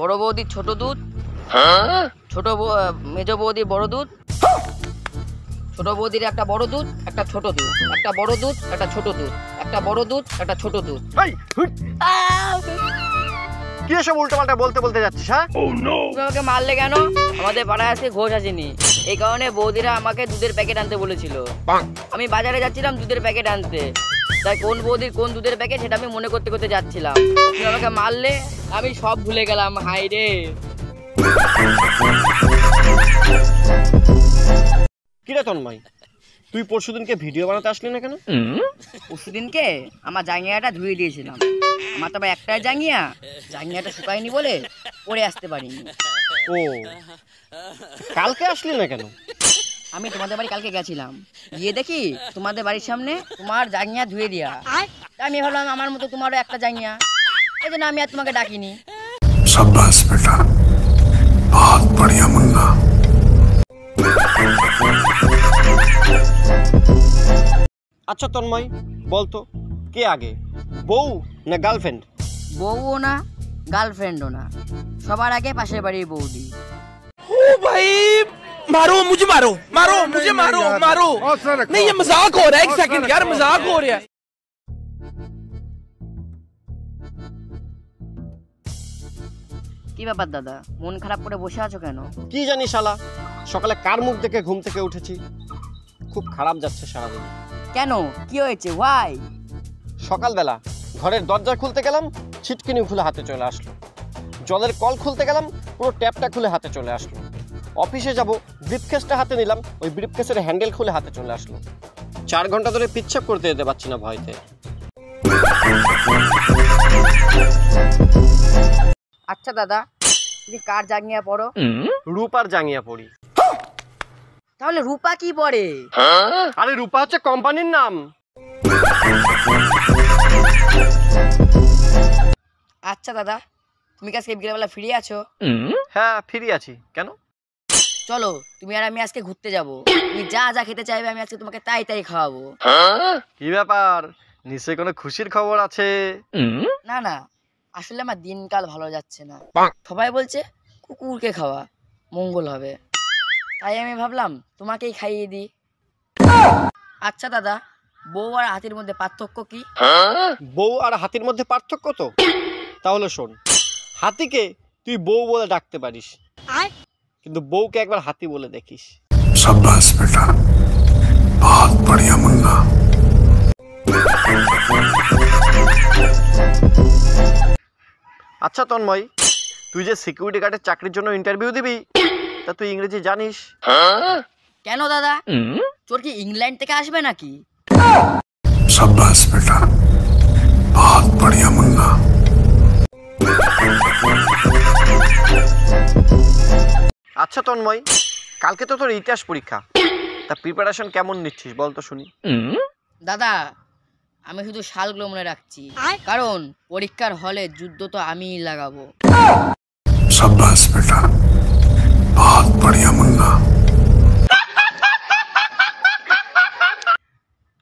বড় বৌদির ছোট দুধ, মেজ বৌদির বড় দুধ, ছোট বৌদির একটা বড় দুধ, একটা ছোট দুধ, একটা বড় দুধ, একটা ছোট দুধ, একটা বড় দুধ, একটা ছোট দুধ। কি এসব উল্টোপাল্টা বলতে বলতে যাচ্ছিস? হ্যাঁ, তুমি আমাকে মারলে কেন? আমাদের পাড়ায় আজকে ঘোষ আসেনি, এই কারণে বৌদিরা আমাকে দুধের প্যাকেট আনতে বলেছিল। আমি বাজারে যাচ্ছিলাম দুধের প্যাকেট আনতে, তাই কোন বৌদির কোন দুধের প্যাকেট সেটা আমি মনে করতে করতে যাচ্ছিলাম। তুমি আমাকে মারলে, আমি সব ভুলে গেলাম। হাই রে। কিরে তন্ময়, তুই পরশুদিনকে ভিডিও বানাতে আসলি না কেন? পরশুদিনকে আমার জাঙ্গিয়াটা ধুয়ে দিয়েছিলাম। আমার তো আবার একটাই জাঙ্গিয়াটা শুকায়নি বলে পরে আসতে পারিনি। ও, কালকে আসলি না কেন? আমি তোমাদের বাড়ি কালকে গেছিলাম, গিয়ে দেখি তোমাদের বাড়ির সামনে তোমার জাঙ্গিয়া ধুয়ে দিয়া। তাই আমি ভাবলাম আমার মতো তোমারও একটা জাঙ্গিয়া, এই জন্য আমি আর তোমাকে ডাকিনি। शाबाश बेटा, बहुत बढ़िया मुन्ना। আচ্ছা তন্ময়, বলতো কে আগে, বউ না গার্লফ্রেন্ড? বউও না গার্লফ্রেন্ডও না, সবার আগে পাশের বাড়ির বৌদি। ओ भाई मारो मुझे, मारो मारो मुझे, मारो मारो। नहीं ये मजाक हो रहा है, एक सेकंड यार, मजाक हो रहा है। কি ব্যাপার দাদা, মন খারাপ করে বসে আছো কেন? কি জানি শালা, সকালে কার মুখ দেখে ঘুম থেকে উঠেছি, খুব খারাপ যাচ্ছে সারাদিন। কেন, কি হয়েছে? ওয়াই? সকালবেলা ঘরের দরজা খুলতে গেলাম, ছিটকিনি খুলে হাতে চলে আসলো। জলের কল খুলতে গেলাম, পুরো ট্যাপটা খুলে হাতে চলে আসলো। অফিসে যাব, ব্রিফকেসটা হাতে নিলাম, ওই ব্রিফকেসের হ্যান্ডেল খুলে হাতে চলে আসলো। 4 ঘন্টা ধরে পিচ্ছাপ করতে যেতে পারছি না ভয়তে। আচ্ছা দাদা, তুমি কার জাঙ্গিয়া পরো? রূপার জাঙ্গিয়া পরি। তাহলে রূপা কি পরে? আরে রূপা হচ্ছে কোম্পানির নাম। আচ্ছা দাদা, তুমি কি আজকে বিকেলবেলা ফ্রি আছো? হ্যাঁ, ফ্রি আছি। কেন? চলো, তুমি আর আমি আজকে ঘুরতে যাব। তুমি যা যা খেতে চাইবে আমি আজকে তোমাকে তাই তাই খাওয়াবো। কি ব্যাপার, নিশ্চয়ই কোনো খুশির খবর আছে? না না, আসলে আমার দিনকাল ভালো যাচ্ছে না। সবাই বলছে কুকুরকে খাওয়া মঙ্গল হবে, তাই আমি ভাবলাম তোমাকেই খাইয়ে দিই। আচ্ছা দাদা, বউ আর হাতির মধ্যে পার্থক্য কি? বউ আর হাতির মধ্যে পার্থক্য তো? তাহলে শোন, হাতিকে তুই বউ বলে ডাকতে পারিস, কিন্তু বউকে একবার হাতি বলে দেখিস। शाबाश बेटा, बहुत बढ़िया मुन्ना। আচ্ছা তন্ময়, তুই যে সিকিউরিটি গার্ডের চাকরির জন্য ইন্টারভিউ দিবি, তা তুই ইংরেজি জানিস? কেন দাদা, চোর কি ইংল্যান্ড থেকে আসবে নাকি? शाबाश बेटा, बहुत बढ़िया मुन्ना। আচ্ছা তন্ময়, কালকে তো তোর ইতিহাস পরীক্ষা, তা প্রিপারেশন কেমন নিচ্ছিস বল তো শুনি। দাদা, আমি শুধু সালগুলো মনে রাখছি, কারণ পরীক্ষার হলে যুদ্ধ তো আমিই লাগাবো। शाबाश बेटा, बहुत बढ़िया मुन्ना।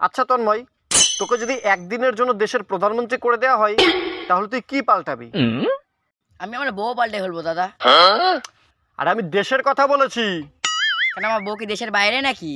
আচ্ছা তন্ময়, তোকে যদি একদিনের জন্য দেশের প্রধানমন্ত্রী করে দেওয়া হয়, তাহলে তুই কি পাল্টাবি? আমি আমার বউ পাল্টে ফেলবো দাদা। আর আমি দেশের কথা বলেছি। কেন, আমার বউ কি দেশের বাইরে নাকি?